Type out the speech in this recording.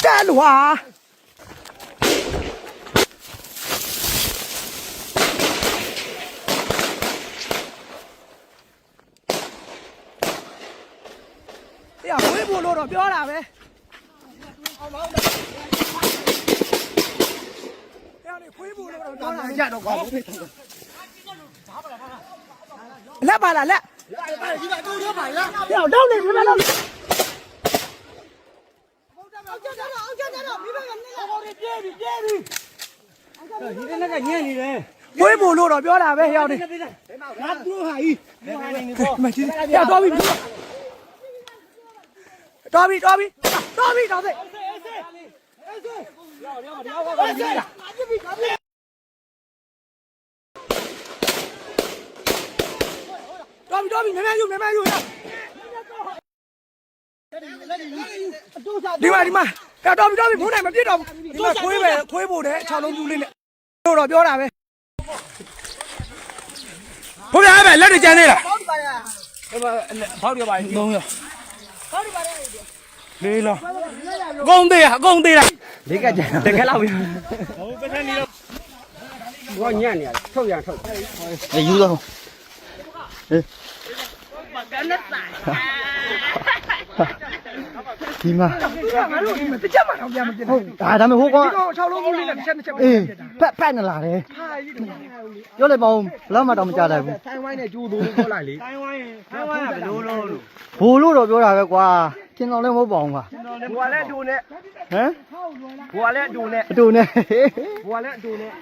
干哇！哎呀，回不路了，别了呗。让你回不路了，别了。见着光。来吧了，来。要让你什么了？ ဒီနေ့ကညံ့နေတယ် ဝေးဖို့လို့တော့ပြောတာပဲရောက်နေ ငါတို့ဟာကြီး မကြည့်ရတော့ပြီတော်ပြီတော်စိတော်ပြီမြန်ယူရဒီမှာတော်ပြီဘုန်းနိုင်မပြစ်တော့ဘူးဒီမှာခွေးဖို့တဲ့6လုံးပြူလေးနဲ့တို့တော့ပြောတာပဲဘုရားပဲလက်တွေကျန်သေးလားဘောက်ရပါ3ရော4လောအကုန်သေးလားလေးကကျန်တကယ်လောက်ပြီဟုတ်ပဲနေတော့ဘောညံ့နေရတယ်ထုတ်ရထုတ်ယူတော့ဒီမှာငါတို့ဒီမှာတစ်ချက်မှတော့ပြန်မပြစ်ဟုတ်ဒါပေမဲ့ဟိုကောင်ဒီ6လုံးဘူးလေးနဲ့တစ်ချက်အေးဖက်နေလာတယ်ပြောလိုက်ပါဦးဘလောက်မှတော့မကြလိုက်ဘူးထိုင်ဝိုင်းနဲ့ကျိုးသူလို့ပြောလိုက်လေထိုင်ဝိုင်းကဘလို့လို့ဘိုးလို့တော့ပြောတာပဲကွာကျင်တော်လည်းမဟုတ်ပါဘူးကွာဘိုးကလည်းအတူနဲ့ဟမ်ဘိုးကလည်းအတူနဲ့